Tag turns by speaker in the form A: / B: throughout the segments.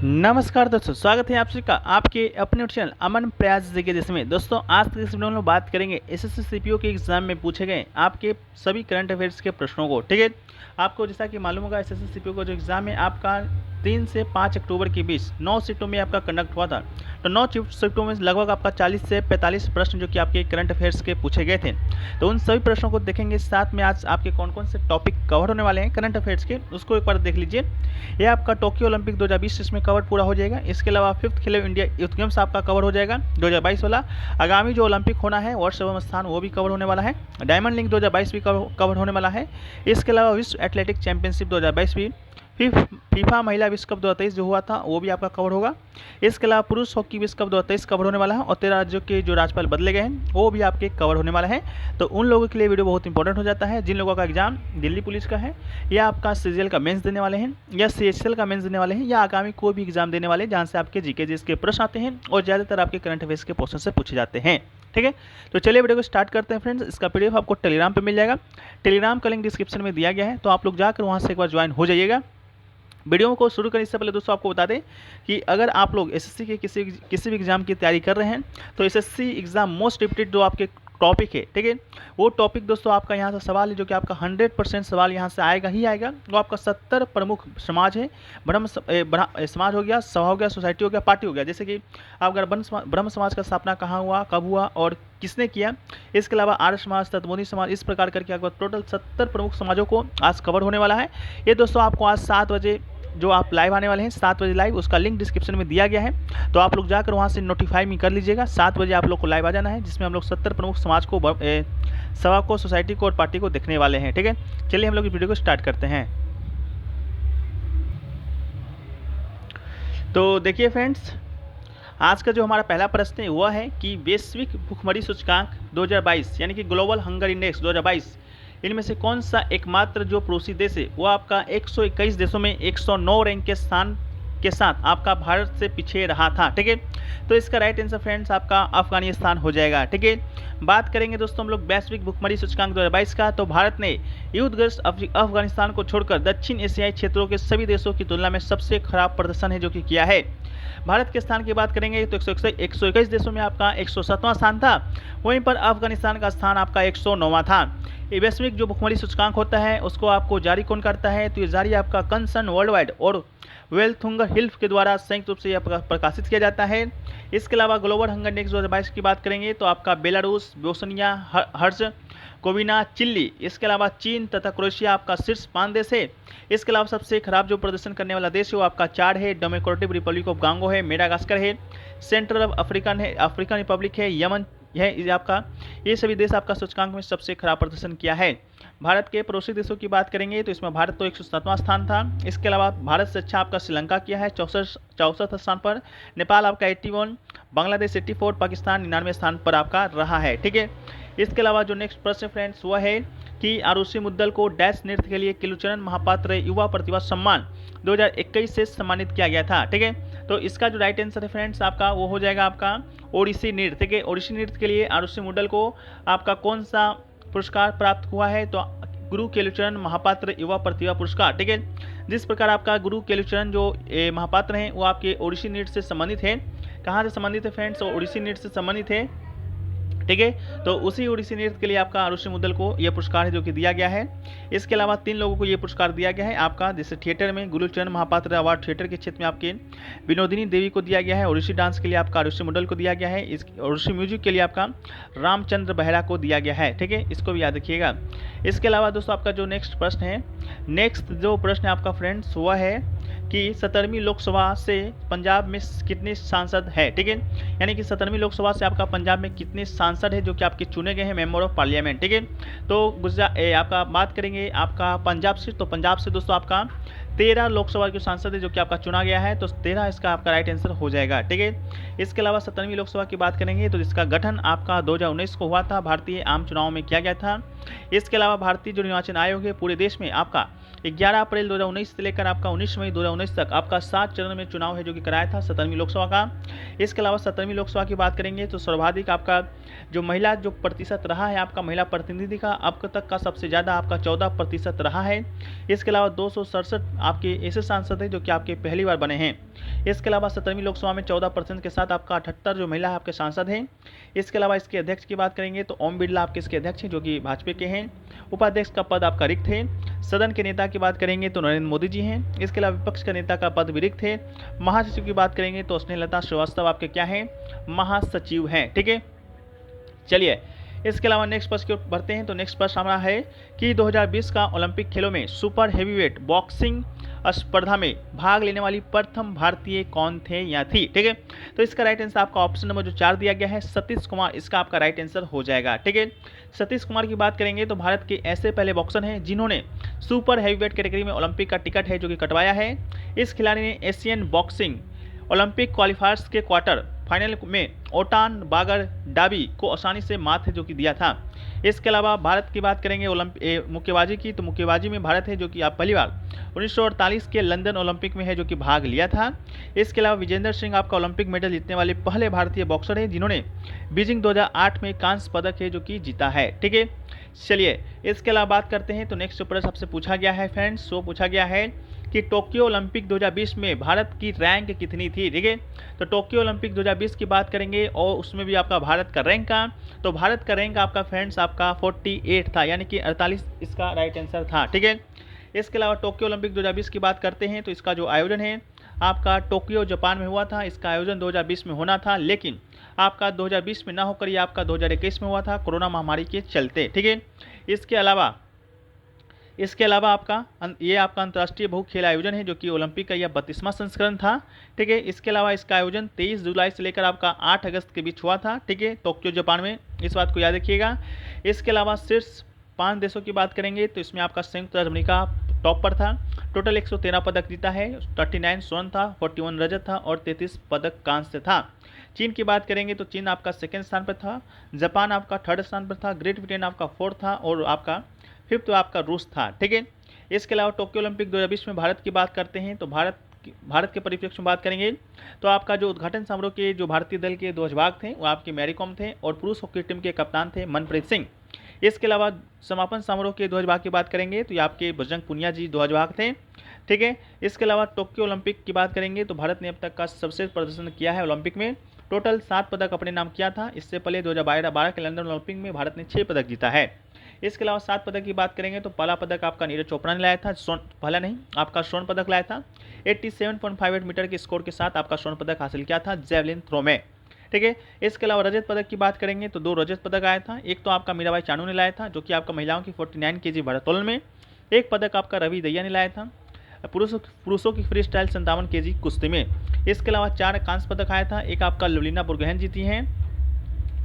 A: नमस्कार दोस्तों, स्वागत है आप सभी का आपके अपने चैनल अमन प्रयास जी के जिसमें दोस्तों आज की इस वीडियो में हम बात करेंगे एसएससी सीपीओ के एग्जाम में पूछे गए आपके सभी करंट अफेयर्स के प्रश्नों को। ठीक है, आपको जैसा कि मालूम होगा एसएससी सीपीओ का जो एग्जाम है आपका 3 से 5 अक्टूबर के बीच 9 सीटों में आपका कंडक्ट हुआ था। तो 9 सीटों में लगभग आपका 40 से 45 प्रश्न जो कि आपके करंट अफेयर्स के पूछे गए थे। तो उन सभी प्रश्नों को देखेंगे, साथ में आज आपके कौन कौन से टॉपिक कवर होने वाले हैं करंट अफेयर्स के उसको एक बार देख लीजिए। ये आपका टोक्यो ओलंपिक 2020 इसमें कवर पूरा हो जाएगा। इसके अलावा 5th खेलो इंडिया यूथ गेम्स आपका कवर हो जाएगा 2022 वाला। आगामी जो ओलंपिक होना है वर्ष एवं स्थान वो भी कवर होने वाला है। डायमंड लीग 2022 भी कवर होने वाला है। इसके अलावा विश्व एथलेटिक चैंपियनशिप 2022 भी, फीफा महिला विश्व कप 2023 जो हुआ था वो भी आपका कवर होगा। इसके अलावा पुरुष हॉकी विश्व कप 2023 कवर होने वाला है और 13 राज्यों के जो राज्यपाल बदले गए हैं वो भी आपके कवर होने वाला है। तो उन लोगों के लिए वीडियो बहुत इंपॉर्टेंट हो जाता है जिन लोगों का एग्जाम दिल्ली पुलिस का है, या आपका सीजीएल का मेंस देने वाले हैं, या सीएचएल का मेंस देने वाले हैं, या आगामी कोई भी एग्जाम देने वाले हैं जहाँ से आपके जीके जीएस के प्रश्न आते हैं और ज़्यादातर आपके करंट अफेयर्स के क्वेश्चन से पूछे जाते हैं। ठीक है, तो चलिए वीडियो को स्टार्ट करते हैं फ्रेंड्स। इसका पीडीएफ आपको टेलीग्राम पे मिल जाएगा। टेलीग्राम का लिंक डिस्क्रिप्शन में दिया गया है, तो आप लोग जाकर वहाँ से एक बार ज्वाइन हो जाइएगा। वीडियो को शुरू करने से पहले दोस्तों आपको बता दें कि अगर आप लोग एसएससी के किसी भी एग्जाम की तैयारी कर रहे हैं तो एसएससी एग्जाम मोस्ट रिपीटेड जो आपके टॉपिक है, ठीक है, वो टॉपिक दोस्तों आपका यहाँ से सवाल है जो कि आपका 100% सवाल यहाँ से आएगा ही आएगा। वो आपका 70 प्रमुख समाज है। समाज हो गया, सभा हो गया, सोसाइटी हो गया, पार्टी हो गया। जैसे कि आप अगर ब्रह्म समाज का स्थापना कहाँ हुआ, कब हुआ और किसने किया। इसके अलावा आर्य समाज, तत्वोदी समाज, इस प्रकार करके आपको टोटल 70 प्रमुख समाजों को आज कवर होने वाला है। ये दोस्तों आपको आज 7 बजे जो आप लाइव आने वाले हैं 7 बजे लाइव, उसका लिंक डिस्क्रिप्शन में दिया गया है। तो आप लोग जाकर वहाँ से नोटिफाई में कर लीजिएगा। 7 बजे आप लोग को लाइव आ जाना है, जिसमें हम लोग 70 प्रमुख समाज को, सभा को, सोसाइटी को और पार्टी को देखने वाले हैं। ठीक है, चलिए हम लोग इस वीडियो को स्टार्ट करते हैं। तो देखिए फ्रेंड्स, आज का जो हमारा पहला प्रश्न है वह है कि वैश्विक भुखमरी सूचकांक 2022 यानी कि ग्लोबल हंगर इंडेक्स 2022 इनमें से कौन सा एकमात्र जो पड़ोसी देश है वो आपका 121 देशों में 109 रैंक के स्थान के साथ आपका भारत से पीछे रहा था। ठीक है, तो इसका राइट आंसर फ्रेंड्स आपका अफगानिस्तान हो जाएगा। ठीक है, बात करेंगे दोस्तों हम लोग वैश्विक भुखमरी सूचकांक 2022 का, तो भारत ने युद्धग्रस्त अफगानिस्तान को छोड़कर दक्षिण एशियाई क्षेत्रों के सभी देशों की तुलना में सबसे खराब प्रदर्शन है जो कि किया है। भारत के स्थान की बात करेंगे तो 121 देशों में आपका 107वां स्थान था, वहीं पर अफगानिस्तान का स्थान आपका 109वां था। ये वैश्विक जो भुखमरी सूचकांक होता है उसको आपको जारी कौन करता है, तो ये जारी आपका कंसर्न वर्ल्ड वाइड और वेल्थ हंगर हिल्फ के द्वारा संयुक्त रूप से यह प्रकाशित किया जाता है। इसके अलावा ग्लोबल हंगर इंडेक्स 2022 की बात करेंगे तो आपका बेलारूस, बोस्निया हर्ज़ेगोविना, चिली, इसके अलावा चीन तथा क्रोएशिया आपका शीर्ष 5 देश है। इसके अलावा सबसे खराब जो प्रदर्शन करने वाला देश है वो आपका 4 है। डेमोक्रेटिक रिपब्लिक ऑफ कांगो है, मेडागास्कर है, सेंट्रल अफ्रीकन रिपब्लिक है, यमन है आपका। ये सभी देश आपका सूचकांक में सबसे खराब प्रदर्शन किया है। भारत के पड़ोसी देशों की बात करेंगे तो इसमें भारत तो 107वां स्थान था। इसके अलावा भारत से अच्छा आपका श्रीलंका किया है 64 स्थान पर, नेपाल आपका 81, बांग्लादेश 84, पाकिस्तान 99 स्थान पर आपका रहा है। ठीक है, इसके अलावा जो नेक्स्ट प्रश्न फ्रेंड्स वह है कि आरुषि मुद्दल को डैश नृत्य के लिए किलुचरण महापात्र युवा प्रतिभा सम्मान 2021 से सम्मानित किया गया था। ठीक है, तो इसका जो राइट आंसर है फ्रेंड्स आपका वो हो जाएगा आपका ओडिसी नृत्य। ठीक है, ओडिसी नृत्य के लिए आरुषि मुद्दल को आपका कौन सा पुरस्कार प्राप्त हुआ है, तो गुरु केलुचरण महापात्र युवा प्रतिभा पुरस्कार। ठीक है, जिस प्रकार आपका गुरु केलुचरण जो महापात्र हैं वो आपके ओडिसी नृत्य से संबंधित है। कहाँ से संबंधित है फ्रेंड्स, तो ओडिसी नृत्य से संबंधित है। ठीक है, तो उसी ओडिसी नृत्य के लिए आपका आरुषि मुद्दल को यह पुरस्कार है जो कि दिया गया है। इसके अलावा 3 लोगों को यह पुरस्कार दिया गया है आपका, जैसे थिएटर में गुरुचरण महापात्र अवार्ड थिएटर के क्षेत्र में आपके विनोदिनी देवी को दिया गया है। ओडिसी डांस के लिए आपका आरुषि मुद्दल को दिया गया है। इस ओडिसी म्यूजिक के लिए आपका रामचंद्र बेहरा को दिया गया है। ठीक है, इसको भी याद रखिएगा। इसके अलावा दोस्तों आपका जो नेक्स्ट प्रश्न है, नेक्स्ट जो प्रश्न है आपका फ्रेंड्स वह है कि 17वीं लोकसभा से पंजाब में कितने सांसद है। ठीक है, यानी कि 17वीं लोकसभा से आपका पंजाब में कितने सांसद है जो कि आपके चुने गए हैं मेंबर ऑफ पार्लियामेंट। ठीक है, तो आपका बात करेंगे आपका पंजाब से, तो पंजाब से दोस्तों आपका 13 लोकसभा के सांसद है जो कि आपका चुना गया है, तो 13 इसका आपका राइट आंसर हो जाएगा। ठीक है, इसके अलावा 17वीं लोकसभा की बात करेंगे तो जिसका गठन आपका 2019 को हुआ था, भारतीय आम चुनाव में किया गया था। इसके अलावा भारतीय जो निर्वाचन आयोग है पूरे देश में आपका 11 अप्रैल 2019 से लेकर आपका 19 मई 2019 तक आपका 7 चरण में चुनाव है जो कि कराया था 17वीं लोकसभा का। इसके अलावा 17वीं लोकसभा की बात करेंगे तो सर्वाधिक आपका जो महिला जो प्रतिशत रहा है आपका महिला प्रतिनिधि का अब तक का सबसे ज़्यादा आपका 14% रहा है। इसके अलावा 267 आपके ऐसे सांसद हैं जो कि आपके पहली बार बने हैं। इसके अलावा 17वीं लोकसभा में 14% के साथ आपका 78 जो महिला है आपके सांसद हैं। इसके अलावा इसके अध्यक्ष की बात करेंगे तो ओम बिरला आपके इसके अध्यक्ष हैं जो कि भाजपा के हैं। उपाध्यक्ष का पद आपका रिक्त है। सदन के नेता की बात करेंगे तो नरेंद्र मोदी जी हैं। इसके अलावा विपक्ष के नेता का पद भी रिक्त है। महासचिव की बात करेंगे तो स्नेहलता श्रीवास्तव आपके क्या हैं, महासचिव हैं। ठीक है, चलिए इसके अलावा नेक्स्ट प्रश्न की ओर बढ़ते हैं। तो नेक्स्ट प्रश्न हमारा है कि 2020 का ओलंपिक खेलों में सुपर हेवीवेट बॉक्सिंग स्पर्धा में भाग लेने वाली प्रथम भारतीय कौन थे या थी। ठीक है, तो इसका राइट आंसर आपका ऑप्शन नंबर जो 4 दिया गया है सतीश कुमार, इसका आपका राइट आंसर हो जाएगा। ठीक है, सतीश कुमार की बात करेंगे तो भारत के ऐसे पहले बॉक्सर हैं जिन्होंने सुपर हैवीवेट कैटेगरी में ओलंपिक का टिकट है जो कि कटवाया है। इस खिलाड़ी ने एशियन बॉक्सिंग ओलंपिक क्वालिफायर्स के क्वार्टर फाइनल में ओटान बागर डाबी को आसानी से मात जो कि दिया था। इसके अलावा भारत की बात करेंगे मुक्केबाजी की, तो मुक्केबाजी में भारत है जो कि आप पहली बार 1948 के लंदन ओलंपिक में है जो कि भाग लिया था। इसके अलावा विजेंदर सिंह आपका ओलंपिक मेडल जीतने वाले पहले भारतीय बॉक्सर हैं जिन्होंने बीजिंग 2008 में कांस्य पदक है जो कि जीता है। ठीक है, चलिए इसके अलावा बात करते हैं। तो नेक्स्ट प्रश्न आपसे पूछा गया है फ्रेंड्स, वो पूछा गया है कि टोक्यो ओलंपिक 2020 में भारत की रैंक कितनी थी। ठीक है, तो टोक्यो ओलंपिक 2020 की बात करेंगे और उसमें भी आपका भारत का रैंक का, तो भारत का रैंक आपका फ्रेंड्स आपका 48 था, यानी कि 48 इसका राइट आंसर था। ठीक है, इसके अलावा टोक्यो ओलंपिक 2020 की बात करते हैं तो इसका जो आयोजन है आपका टोक्यो जापान में हुआ था। इसका आयोजन 2020 में होना था, लेकिन आपका 2020 में ना होकर ये आपका 2021 में हुआ था कोरोना महामारी के चलते। ठीक है, इसके अलावा आपका ये आपका अंतर्राष्ट्रीय बहु खेल आयोजन है जो कि ओलंपिक का यह 32वां संस्करण था। ठीक है, इसके अलावा इसका आयोजन 23 जुलाई से लेकर आपका 8 अगस्त के बीच हुआ था। ठीक है, टोक्यो जापान में, इस बात को याद रखिएगा। इसके अलावा शीर्ष 5 देशों की बात करेंगे तो इसमें आपका संयुक्त राज्य अमेरिका टॉप पर था, टोटल 113 पदक जीता है, 39 स्वर्ण था, 41 रजत था और 33 पदक कांस्य था। चीन की बात करेंगे तो चीन आपका सेकेंड स्थान पर था, जापान आपका थर्ड स्थान पर था, ग्रेट ब्रिटेन आपका फोर्थ था और आपका फिफ्थ आपका रूस था। ठीक है, इसके अलावा टोक्यो ओलंपिक 2020 में भारत की बात करते हैं तो भारत के परिप्रेक्ष्य में बात करेंगे तो आपका जो उद्घाटन समारोह के जो भारतीय दल के ध्वजवाहक थे वो आपके मैरी कॉम थे और पुरुष हॉकी टीम के कप्तान थे मनप्रीत सिंह। इसके अलावा समापन समारोह के ध्वजवाहक की बात करेंगे तो ये आपके बजरंग पुनिया जी ध्वजवाहक थे। ठीक है, इसके अलावा टोक्यो ओलंपिक की बात करेंगे तो भारत ने अब तक का सर्वश्रेष्ठ प्रदर्शन किया है ओलंपिक में, टोटल 7 पदक अपने नाम किया था। इससे पहले 2012 के लंदन ओलंपिक में भारत ने 6 पदक जीता है। इसके अलावा 7 पदक की बात करेंगे तो पहला पदक आपका नीरज चोपड़ा ने लाया था, पहला नहीं आपका स्वर्ण पदक लाया था। 87.58 मीटर के स्कोर के साथ आपका स्वर्ण पदक हासिल किया था जेवलिन थ्रो में। ठीक है, इसके अलावा रजत पदक की बात करेंगे तो 2 रजत पदक आया था। एक तो आपका मीराबाई चानू ने लाया था जो कि आपका महिलाओं की 49 kg भारोत्तोलन में, एक पदक आपका रवि दहिया ने लाया था पुरुषों की फ्री स्टाइल 57 kg कुश्ती में। इसके अलावा 4 कांस्य पदक आया था, एक आपका लवलीना बुरगोहेन जीती हैं,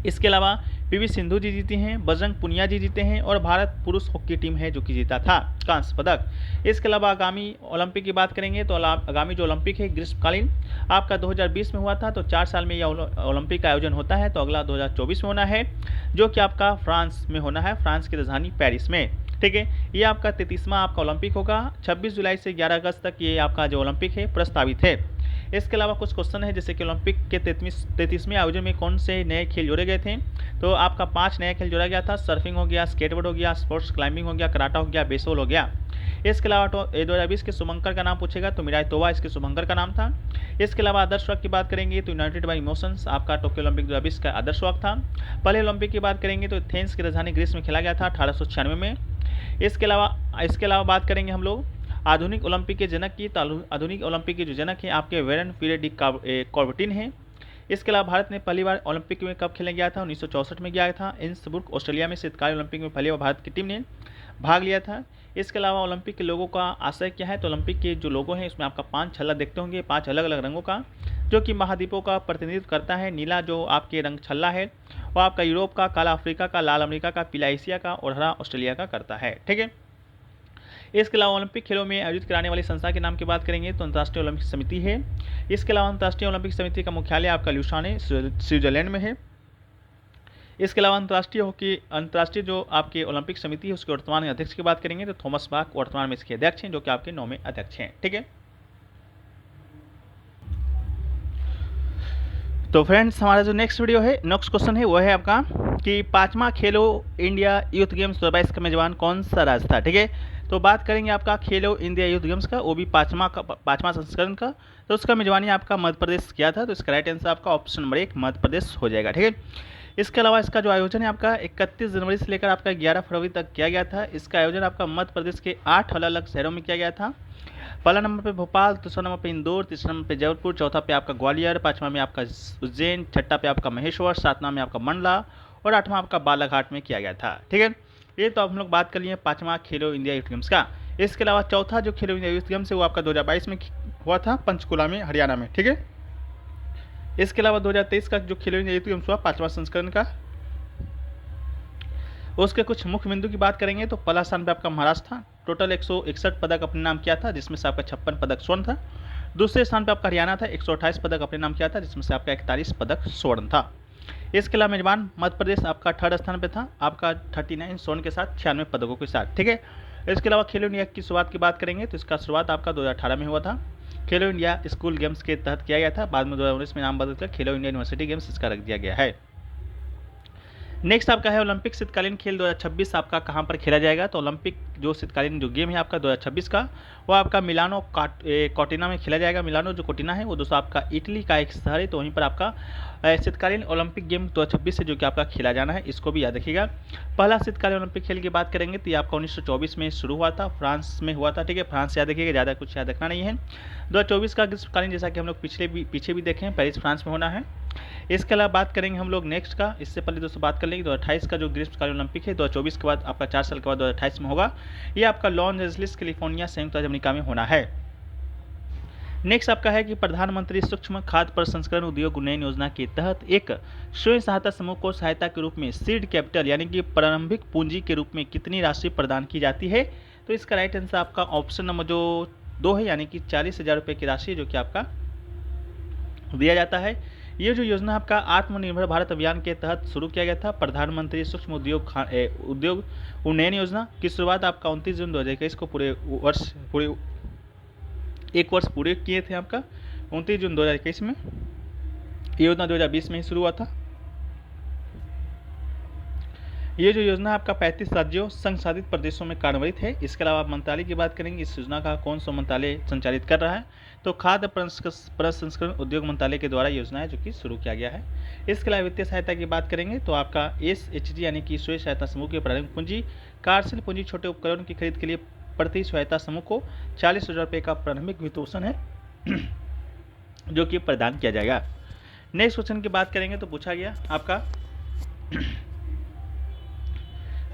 A: इसके अलावा पीवी सिंधु जी जीती हैं, बजरंग पुनिया जी जीते हैं और भारत पुरुष हॉकी टीम है जो कि जीता था कांस्य पदक। इसके अलावा आगामी ओलंपिक की बात करेंगे तो आगामी जो ओलंपिक है ग्रीष्मकालीन आपका 2020 में हुआ था, तो 4 साल में यह ओलंपिक का आयोजन होता है, तो अगला 2024 में होना है जो कि आपका फ्रांस में होना है, फ्रांस की राजधानी पेरिस में। ठीक है, ये आपका 33वां आपका ओलंपिक होगा। 26 जुलाई से 11 अगस्त तक ये आपका जो ओलंपिक है प्रस्तावित है। इसके अलावा कुछ क्वेश्चन है जैसे कि ओलंपिक के 33वें आयोजन में कौन से नए खेल जोड़े गए थे, तो आपका 5 नया खेल जोड़ा गया था, सर्फिंग हो गया, स्केटबोर्ड हो गया, स्पोर्ट्स क्लाइंबिंग हो गया, कराटा हो गया, बेसबॉल हो गया। इसके अलावा 2020 के शुभंकर का नाम पूछेगा तो मिराई तोवा इसके शुभंकर का नाम था। इसके अलावा आदर्श वर्ग की बात करेंगे तो यूनाइटेड बाय इमोशंस आपका टोक्यो ओलंपिक 2020 का आदर्श वर्ग था। पहले ओलंपिक की बात करेंगे तो एथेंस की राजधानी ग्रीस में खेला गया था 1896 में। इसके अलावा बात करेंगे हम लोग आधुनिक ओलंपिक के जनक की, तो आधुनिक ओलंपिक के जो जनक हैं आपके वेरन पीरे डी कॉर्बटिन हैं। इसके अलावा भारत ने पहली बार ओलंपिक में कब खेलने गया था, 1964 में गया था इंसब्रुक ऑस्ट्रेलिया में शीतकालीन ओलंपिक में पहली बार भारत की टीम ने भाग लिया था। इसके अलावा ओलंपिक के लोगों का आशय क्या है, तो ओलंपिक के जो लोगो हैं इसमें आपका 5 छल्ला देखते होंगे, 5 अलग अलग रंगों का जो कि महाद्वीपों का प्रतिनिधित्व करता है। नीला जो आपके रंग छल्ला है वो आपका यूरोप का, काला अफ्रीका का, लाल अमेरिका का, पीला एशिया का और हरा ऑस्ट्रेलिया का करता है। ठीक है, इसके अलावा ओलंपिक खेलों में आयोजित कराने वाली संस्था के नाम की बात करेंगे तो अंतर्राष्ट्रीय ओलंपिक समिति है। इसके अलावा अंतर्राष्ट्रीय ओलंपिक समिति का मुख्यालय आपका ल्यूसाने स्विट्जरलैंड में है। इसके अलावा अंतर्राष्ट्रीय जो आपके ओलंपिक समिति है उसके वर्तमान अध्यक्ष की बात करेंगे तो थॉमस बाक वर्तमान में इसके अध्यक्ष हैं, जो कि आपके 9वें अध्यक्ष हैं। ठीक है, तो फ्रेंड्स हमारा जो नेक्स्ट क्वेश्चन है वो है आपका कि 5वां खेलो इंडिया यूथ गेम्स 2022 का मेजबान कौन सा राज्य था। ठीक है, तो बात करेंगे आपका खेलो इंडिया यूथ गेम्स का, वो भी 5वां संस्करण का, तो उसका मेजबानी आपका मध्य प्रदेश किया था। तो इसका राइट आंसर आपका ऑप्शन नंबर 1 मध्य प्रदेश हो जाएगा। ठीक है, इसके अलावा इसका जो आयोजन है आपका 31 जनवरी से लेकर आपका 11 फरवरी तक किया गया था। इसका आयोजन आपका मध्य प्रदेश के 8 अलग अलग शहरों में किया गया था। पहला नंबर पे भोपाल, दूसरा नंबर पे इंदौर, तीसरा नंबर पे जबलपुर, चौथा पे आपका ग्वालियर, पांचवा में आपका उज्जैन, छठा पे आपका महेश्वर, सातवां में आपका मंडला और आठवां आपका बालाघाट में किया गया था। ठीक है, ये तो हम लोग बात कर लिए 5वां खेलो इंडिया यूथ गेम्स का। इसके अलावा चौथा जो खेलो इंडिया यूथ गेम्स है वो आपका 2022 में हुआ था पंचकुला में, हरियाणा में। ठीक है, इसके अलावा 2023 का जो खेलो इंडिया यूथ गेम्स हुआ 5वां संस्करण का, उसके कुछ मुख्य बिंदु की बात करेंगे तो पहला स्थान पे आपका महाराष्ट्र था, टोटल 161 पदक अपने नाम किया था, जिसमें से आपका 56 पदक स्वर्ण था। दूसरे स्थान पे आपका हरियाणा था, 128 पदक अपने नाम किया था, जिसमें से आपका 41 पदक स्वर्ण था। इसके अलावा मेजबान मध्य प्रदेश आपका 3rd स्थान पे था, आपका 39 स्वर्ण के साथ 96 पदकों के साथ। ठीक है, इसके अलावा खेलो इंडिया की शुरुआत की बात करेंगे तो इसका शुरुआत आपका 2018 में हुआ था। खेलो इंडिया स्कूल गेम्स के तहत किया गया था, बाद में 2019 में नाम बदलकर खेलो इंडिया यूनिवर्सिटी गेम्स इसका रख दिया गया है। नेक्स्ट आपका है ओलंपिक शीतकालीन खेल 2026 आपका कहाँ पर खेला जाएगा। तो ओलंपिक जो शीतकालीन जो गेम है आपका 2026 का, वो आपका मिलानो कोर्टिना में खेला जाएगा। मिलानो जो कोर्टिना है वो दोस्तों आपका इटली का एक शहर है, तो वहीं पर आपका शीतकालीन ओलंपिक गेम 2026 से जो कि आपका खेला जाना है, इसको भी याद रखिएगा। पहला शीतकालीन ओलंपिक खेल की बात करेंगे तो ये आपका 1924 में शुरू हुआ था, फ्रांस में हुआ था। ठीक है, फ्रांस याद रखिएगा, ज़्यादा कुछ याद रखना नहीं है। 2024 का ग्रीष्मकालीन जैसा कि हम लोग पीछे भी देखें, पेरिस फ्रांस में होना है। इसके अलावा बात करेंगे हम लोग नेक्स्ट का, इससे पहले दोस्तों बात कर लेंगे 2028 का जो ग्रीष्मकालीन ओलंपिक है 2024 के बाद आपका 4 साल के बाद 2028 में होगा। ये आपका लॉस एंजलिस कैलिफोर्निया संयुक्त राज्य अमेरिका में होना है। नेक्स्ट आपका है कि प्रधानमंत्री सूक्ष्म खाद्य प्रसंस्करण उद्योग उन्नयन योजना के तहत एक स्वयं सहायता समूह को सहायता के रूप में सीड कैपिटल यानी कि प्रारंभिक पूंजी के रूप में कितनी राशि प्रदान की जाती है। तो इसका राइट आंसर आपका ऑप्शन नंबर जो 2 है, यानी कि 40,000 रुपये की राशि जो कि आपका दिया जाता है। ये जो योजना आपका आत्मनिर्भर भारत अभियान के तहत शुरू किया गया था। प्रधानमंत्री सूक्ष्म उद्योग उन्नयन योजना की शुरुआत आपका 29 जून 2021 को एक वर्ष पूरे किए थे आपका 29 जून 2021 में। ये योजना 2020 में ही शुरू हुआ था। ये जो योजना आपका 35 राज्यों संघ शासित प्रदेशों में कार्यान्वित है। इसके अलावा मंत्रालय की बात करेंगे, इस योजना का कौन सा मंत्रालय संचालित कर रहा है। तो खाद्य प्रसंस्करण उद्योग मंत्रालय के द्वारा योजना है जो कि शुरू किया गया है। इसके अलावा वित्तीय सहायता की बात करेंगे तो आपका SHG यानी कि स्वयं सहायता समूह की प्रारंभिक पूंजी, कार्यशील पूंजी, छोटे उपकरण की खरीद के लिए प्रति सहायता समूह को 40,000 रुपये का प्रारंभिक वित्तपोषण है जो कि प्रदान किया जाएगा। नेक्स्ट क्वेश्चन की बात करेंगे तो पूछा गया आपका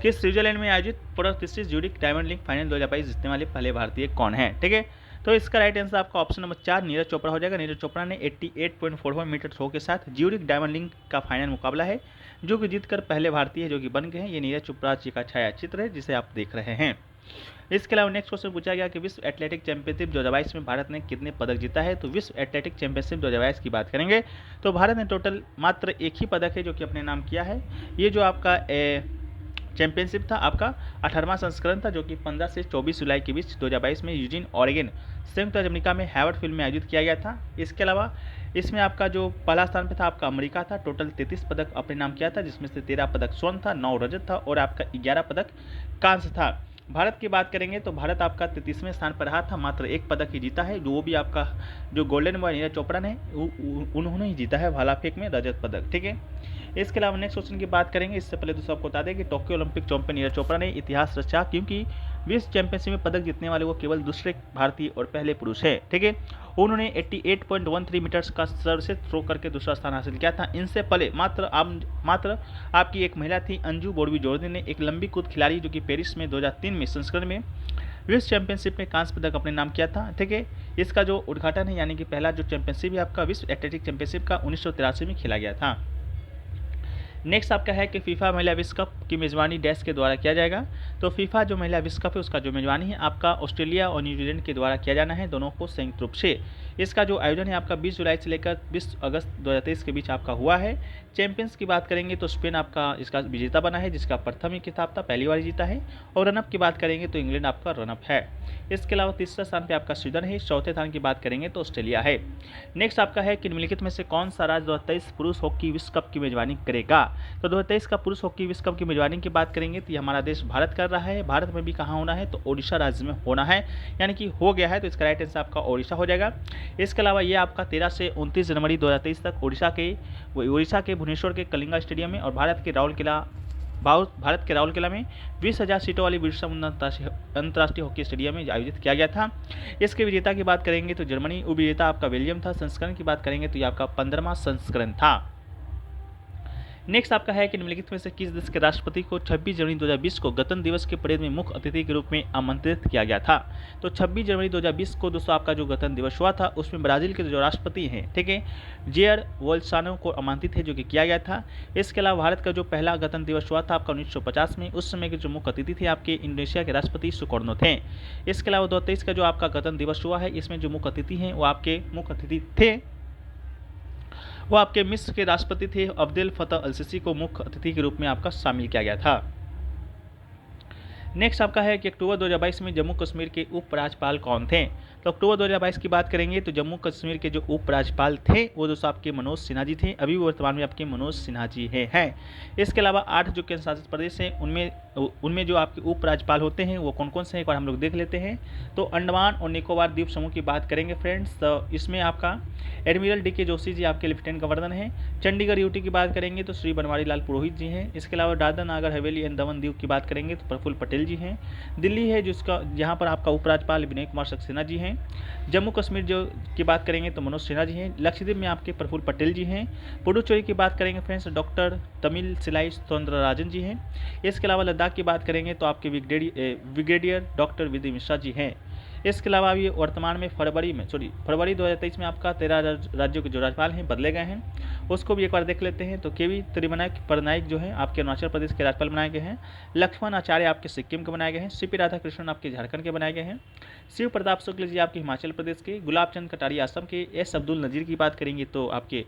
A: कि स्विट्जरलैंड में आयोजित prestigious Zurich diamond league final 2022 जीतने वाले पहले भारतीय कौन है। ठीक है, तो इसका राइट आंसर आपका ऑप्शन नंबर 4 नीरज चोपड़ा हो जाएगा। नीरज चोपड़ा ने 88.44 मीटर थ्रो के साथ ज्यूरिख डायमंड लीग का फाइनल मुकाबला है जो कि जीतकर पहले भारतीय जो कि बन गए हैं। ये नीरज चोपड़ा जी का छाया चित्र है जिसे आप देख रहे हैं। इसके अलावा नेक्स्ट क्वेश्चन पूछा गया कि विश्व एथलेटिक चैंपियनशिप 2022 में भारत ने कितने पदक जीता है। तो विश्व एथलेटिक चैंपियनशिप 2022 की बात करेंगे तो भारत ने टोटल मात्र एक ही पदक है जो कि अपने नाम किया है। ये जो आपका चैंपियनशिप था आपका 18वां संस्करण था जो कि 15 से 24 जुलाई के बीच 2022 में यूजिन ऑरेगन संयुक्त राज्य अमेरिका में हार्वर्ड फील्ड में आयोजित किया गया था। इसके अलावा इसमें आपका जो पहला स्थान पे था आपका अमेरिका था, टोटल 33 पदक अपने नाम किया था जिसमें से 13 पदक स्वर्ण था, 9 रजत था और आपका 11 पदक कांस्य था। भारत की बात करेंगे तो भारत आपका 33वें स्थान पर रहा था, मात्र एक पदक ही जीता है, वो भी आपका जो गोल्डन बॉय नीरज चोपड़ा ने उन्होंने ही जीता है भाला फेंक में रजत पदक। ठीक है, इसके अलावा नेक्स्ट क्वेश्चन की बात करेंगे। इससे पहले दोस्तों आपको बता दें कि Tokyo Olympic champion Neeraj Chopra ने इतिहास रचा क्योंकि विश्व चैंपियनशिप में पदक जीतने वाले वो केवल दूसरे भारतीय और पहले पुरुष है। ठीक है, उन्होंने 88.13 मीटर्स का सर्वश्रेष्ठ थ्रो करके दूसरा स्थान हासिल किया था। इनसे पहले मात्र आपकी एक महिला थी अंजू बोर्वी जोर्दी ने, एक लंबी कूद खिलाड़ी जो कि पेरिस में 2003 में संस्करण में विश्व चैंपियनशिप में कांस्य पदक अपने नाम किया था। ठीक है, इसका जो उद्घाटन है यानी कि पहला जो चैंपियनशिप है आपका विश्व एथलेटिक चैंपियनशिप का 1983 में खेला गया था। नेक्स्ट आपका है कि फीफा महिला विश्व कप की मेजबानी डैश के द्वारा किया जाएगा। तो फीफा जो महिला विश्व कप है उसका जो मेजबानी है आपका ऑस्ट्रेलिया और न्यूजीलैंड के द्वारा किया जाना है, दोनों को संयुक्त रूप से। इसका जो आयोजन है आपका 20 जुलाई से लेकर 20 अगस्त 2023 के बीच आपका हुआ है। चैंपियंस की बात करेंगे तो स्पेन आपका इसका विजेता बना है, जिसका प्रथम ही खिताब था, पहली बार जीता है। और रनअप की बात करेंगे तो इंग्लैंड आपका रनअप है। इसके अलावा तीसरे स्थान पर आपका स्वीडन है, चौथे स्थान की बात करेंगे तो ऑस्ट्रेलिया है। नेक्स्ट आपका है कि निम्नलिखित में से कौन सा राज्य 2023 पुरुष हॉकी विश्व कप की मेजबानी करेगा। तो 2023 का पुरुष हॉकी विश्व कप की मेजबानी की बात करेंगे तो ये हमारा देश भारत कर रहा है। भारत में भी कहाँ होना है, तो ओडिशा राज्य में होना है, यानी कि हो गया है, तो इसका राइट आंसर आपका ओडिशा हो जाएगा। इसके अलावा ये आपका 13 से 29 जनवरी 2023 तक ओडिशा के भुवनेश्वर के कलिंगा स्टेडियम में और भारत के राउरकेला में 20,000 सीटों वाली बिरसा मुंडा अंतर्राष्ट्रीय हॉकी स्टेडियम में आयोजित किया गया था। इसके विजेता की बात करेंगे तो जर्मनी, उपविजेता आपका बेल्जियम था। संस्करण की बात करेंगे तो ये आपका 15वां संस्करण था। नेक्स्ट आपका है कि निम्नलिखित में से किस देश के राष्ट्रपति को 26 जनवरी 2020 को गणतंत्र दिवस के परेड में मुख्य अतिथि के रूप में आमंत्रित किया गया था। तो 26 जनवरी 2020 को दोस्तों आपका जो गणतंत्र दिवस हुआ था उसमें ब्राजील के जो राष्ट्रपति हैं, ठीक है, जेयर बोल्सोनारो को आमंत्रित है, जो कि किया गया था। इसके अलावा भारत का जो पहला गणतंत्र दिवस हुआ था आपका 1950 में, उस समय के जो मुख्य अतिथि थे आपके इंडोनेशिया के राष्ट्रपति सुकर्णो थे। इसके अलावा 2023 का जो आपका गणतंत्र दिवस हुआ है, इसमें जो मुख्य अतिथि हैं वो आपके मुख्य अतिथि थे, वो आपके मिस्र के राष्ट्रपति थे। अब्देल फतह अल सीसी को मुख्य अतिथि के रूप में आपका शामिल किया गया था। नेक्स्ट आपका है कि अक्टूबर 2022 में जम्मू कश्मीर के उपराज्यपाल कौन थे। तो अक्टूबर 2022 की बात करेंगे तो जम्मू कश्मीर के जो उपराज्यपाल थे वो दोस्तों आपके मनोज सिन्हा जी थे। अभी वर्तमान में आपके मनोज सिन्हा जी हैं। इसके अलावा 8 जो केंद्र शासित प्रदेश हैं उनमें जो आपके उपराज्यपाल होते हैं वो कौन कौन से हैं, एक बार हम लोग देख लेते हैं। तो अंडमान और निकोबार द्वीप समूह की बात करेंगे फ्रेंड्स, तो इसमें आपका एडमिरल डी के जोशी जी आपके लेफ्टिनेंट गवर्नर हैं। चंडीगढ़ यूटी की बात करेंगे तो श्री बनवारी लाल पुरोहित जी हैं। इसके अलावा दादरा नागर हवेली एंड दमन दीव की बात करेंगे तो प्रफुल्ल पटेल जी हैं। दिल्ली है जहाँ पर आपका उपराज्यपाल विनय कुमार सक्सेना जी हैं। जम्मू कश्मीर जो की बात करेंगे तो मनोज सिन्हा जी हैं। लक्षद्वीप में आपके प्रफुल्ल पटेल जी हैं। पुडुचेरी की बात करेंगे फ्रेंड्स डॉक्टर तमिल सिलाई सौंदरराजन जी हैं। इसके अलावा लद्दाख की बात करेंगे तो आपके ब्रिगेडियर डॉक्टर विधि मिश्रा जी हैं। इसके अलावा अभी वर्तमान में फरवरी 2023 में आपका 13 राज्यों के जो राज्यपाल हैं बदले गए हैं, उसको भी एक बार देख लेते हैं। तो केवी त्रिविनायक पटनायक जो हैं आपके अरुणाचल प्रदेश के राज्यपाल बनाए गए हैं। लक्ष्मण आचार्य आपके सिक्किम के बनाए गए हैं। सीपी राधाकृष्णन आपके झारखंड के बनाए गए हैं। शिव प्रताप शुक्ल जी आपके हिमाचल प्रदेश के। गुलाब चंद कटारिया असम के। एस अब्दुल नज़ीर की बात करेंगे तो आपके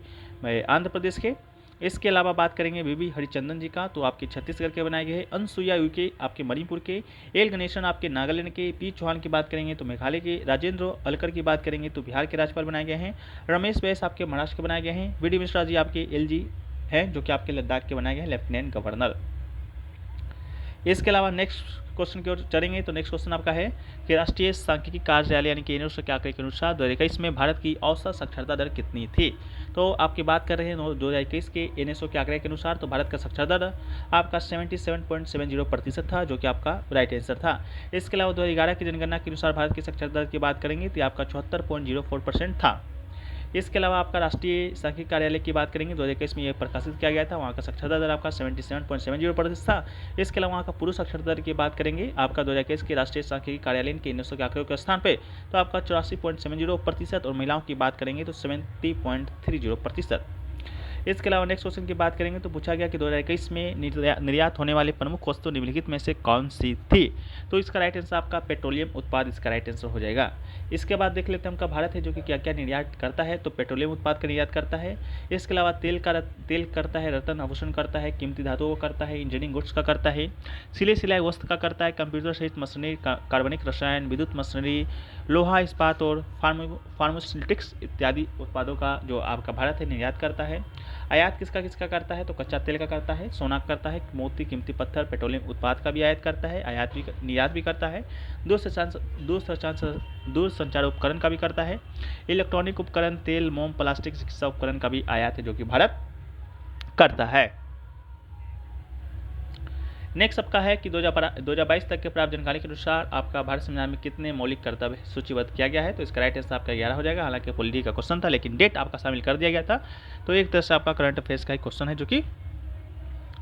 A: आंध्र प्रदेश के। इसके अलावा बात करेंगे बीबी हरिचंदन जी का, तो आपके छत्तीसगढ़ के बनाए गए हैं। अनसुईया उइके आपके मणिपुर के। एल गणेशन आपके नागालैंड के। पी चौहान की बात करेंगे तो मेघालय के। राजेंद्र अलकर की बात करेंगे तो बिहार के राज्यपाल बनाए गए हैं। रमेश बैस आपके महाराष्ट्र के बनाए गए हैं। वी डी मिश्रा जी आपके एलजी हैं, जो कि आपके लद्दाख के बनाए गए हैं, लेफ्टिनेंट गवर्नर। इसके अलावा नेक्स्ट क्वेश्चन की ओर चलेंगे तो नेक्स्ट क्वेश्चन आपका है कि राष्ट्रीय सांख्यिकी कार्यालय यानी कि एनएसओ के आंकड़े के अनुसार 2021 में भारत की औसत साक्षरता दर कितनी थी। तो आपकी बात कर रहे हैं 2021 के एनएसओ के आंकड़े के अनुसार, तो भारत का साक्षरता दर आपका 77.70% था, जो कि आपका राइट आंसर था। इसके अलावा 2011 की जनगणना के अनुसार भारत की साक्षरता दर की बात करेंगे तो आपका 74.04% था। इसके अलावा आपका राष्ट्रीय सांख्यिकी कार्यालय की बात करेंगे 2021 में यह प्रकाशित किया गया था, वहाँ का साक्षरता दर आपका 77.70% था। इसके अलावा वहाँ का पुरुष साक्षरता दर की बात करेंगे आपका 2021 के राष्ट्रीय सांख्यिकी कार्यालय के एनएसओ के आंकड़ों के स्थान पे तो आपका 84.70% और महिलाओं की बात करेंगे तो 70.30%। इसके अलावा नेक्स्ट क्वेश्चन की बात करेंगे तो पूछा गया कि 2021 में निर्यात होने वाले प्रमुख वस्तु निम्नलिखित में से कौन सी थी। तो इसका राइट आंसर आपका पेट्रोलियम उत्पाद इसका राइट आंसर हो जाएगा। इसके बाद देख लेते हैं हमका भारत है जो कि क्या क्या निर्यात करता है। तो पेट्रोलियम उत्पाद का निर्यात करता है। इसके अलावा तेल करता है, रत्न आभूषण करता है, कीमती धातुओं का करता है, इंजीनियरिंग गुड्स का करता है, सिलाई वस्त्र का करता है, कंप्यूटर सहित मशीनरी, कार्बनिक रसायन, विद्युत मशीनरी, लोहा इस्पात और फार्मास्यूटिक्स इत्यादि उत्पादों का जो आपका भारत है निर्यात करता है। आयात किसका करता है, तो कच्चा तेल का करता है, सोना करता है, मोती, कीमती पत्थर, पेट्रोलियम उत्पाद का भी आयात करता है, निर्यात भी करता है। दूर संचार उपकरण का भी करता है। इलेक्ट्रॉनिक उपकरण, तेल, मोम, प्लास्टिक, चिकित्सा उपकरण का भी आयात है जो कि भारत करता है। नेक्स्ट आपका है कि 2022 तक के प्राप्त जानकारी के अनुसार आपका भारत संविधान में कितने मौलिक कर्तव्य सूचीबद्ध किया गया है। तो इसका राइट आंसर आपका 11 हो जाएगा। हालांकि पॉलिटी का क्वेश्चन था लेकिन डेट आपका शामिल कर दिया गया था, तो एक तरह से आपका करंट अफेयर्स का एक क्वेश्चन है जो कि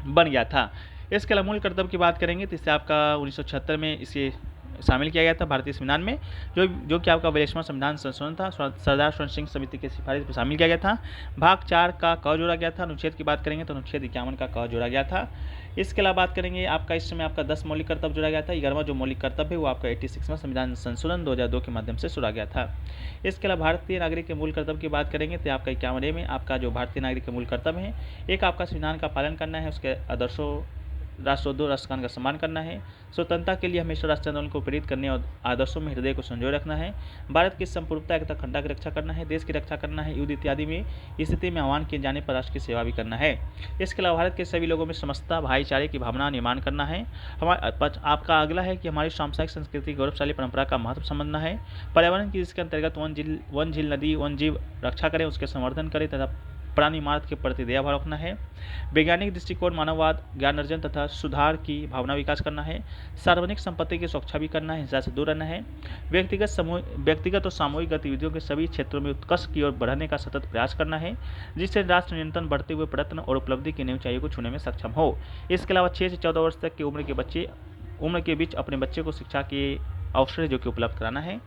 A: बन गया था। इसके अलावा मूल कर्तव्य की बात करेंगे तो इससे आपका 1976 में इसे शामिल किया गया था भारतीय संविधान में, जो कि आपका 42वां संविधान संशोधन था, सरदार स्वर्ण सिंह समिति की सिफारिश पर शामिल किया गया था। भाग 4 का क जोड़ा गया था। अनुच्छेद की बात करेंगे तो अनुच्छेद 51 का क जोड़ा गया था। इसके अलावा बात करेंगे आपका इस समय आपका 10 मौलिक कर्तव्य जोड़ा गया था। 11वां जो मौलिक कर्तव्य है वो आपका 86वां संविधान संशोधन 2002 के माध्यम से जोड़ा गया था। इसके अलावा भारतीय नागरिक के मूल कर्तव्य की बात करेंगे तो आपका 51 में आपका जो भारतीय नागरिक के मूल कर्तव्य है, एक आपका संविधान का पालन करना है, उसके आदर्शों राष्ट्रोद्योग राष्ट्रगान का सम्मान करना है, स्वतंत्रता के लिए हमेशा राष्ट्र आंदोलन को प्रेरित करने और आदर्शों में हृदय को संजोए रखना है, भारत की संप्रभुता एकता अखंडता की रक्षा करना है, देश की रक्षा करना है, युद्ध इत्यादि में स्थिति में आह्वान किए जाने पर राष्ट्र की सेवा भी करना है। इसके अलावा भारत के सभी लोगों में समता भाईचारे की भावना निर्माण करना है। आपका अगला है कि हमारी सांस्कृतिक संस्कृति गौरवशाली परंपरा का महत्व समझना है। पर्यावरण की जिसके अंतर्गत वन झील नदी वन जीव रक्षा करें, उसके संवर्धन करें तथा प्राणी मार्ग के प्रति दया भाव रखना है। वैज्ञानिक दृष्टिकोण मानववाद ज्ञान अर्जन तथा सुधार की भावना विकास करना है। सार्वजनिक संपत्ति की सुरक्षा भी करना है, हिंसा से दूर रहना है। व्यक्तिगत और सामूहिक गतिविधियों के सभी क्षेत्रों में उत्कर्ष की ओर बढ़ने का सतत प्रयास करना है, जिससे राष्ट्र निरंतर बढ़ते हुए प्रयत्न और उपलब्धि की नई ऊंचाइयों को छूने में सक्षम हो। इसके अलावा 6 से 14 वर्ष तक की उम्र के बीच अपने बच्चे को शिक्षा के अवसर जो कि उपलब्ध कराना है।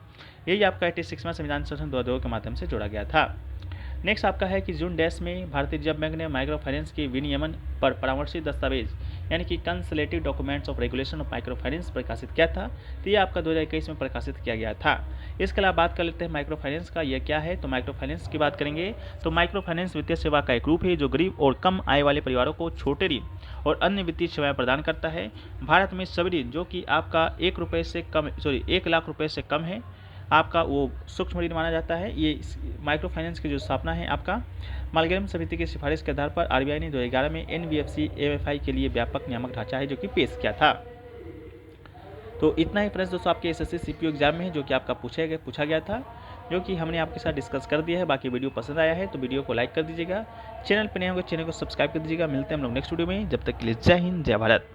A: यही आपका 86वां संविधान संशोधन 2002 के माध्यम से जोड़ा गया था। नेक्स्ट आपका है कि जून डैश में भारतीय रिजर्व बैंक ने माइक्रो फाइनेंस के विनियमन पर परामर्शित दस्तावेज यानी कि consultative documents of regulation of micro finance प्रकाशित किया था। तो ये आपका 2021 में प्रकाशित किया गया था। इसके अलावा बात कर लेते हैं माइक्रो फाइनेंस का, यह क्या है। तो माइक्रो फाइनेंस की बात करेंगे तो माइक्रो फाइनेंस वित्तीय सेवा का एक रूप है जो गरीब और कम आय वाले परिवारों को छोटे ऋण और अन्य वित्तीय सेवाएं प्रदान करता है। भारत में सभी ऋण जो कि आपका 1 लाख रुपये से कम है आपका वो सूक्ष्म ऋण माना जाता है। ये माइक्रो फाइनेंस की जो स्थापना है आपका मालगेम समिति की सिफारिश के आधार पर आरबीआई ने 2011 में एनबीएफसी एमएफआई के लिए व्यापक नियामक ढांचा है जो कि पेश किया था। तो इतना ही फ्रेंड्स दोस्तों आपके एसएससी सीपीओ एग्जाम में है जो कि आपका पूछा गया था, जो कि हमने आपके साथ डिस्कस कर दिया है। बाकी वीडियो पसंद आया है तो वीडियो को लाइक कर दीजिएगा, चैनल पर नए होंगे चैनल को सब्सक्राइब कर दीजिएगा। मिलते हैं हम लोग नेक्स्ट वीडियो में, जब तक के लिए जय हिंद जय भारत।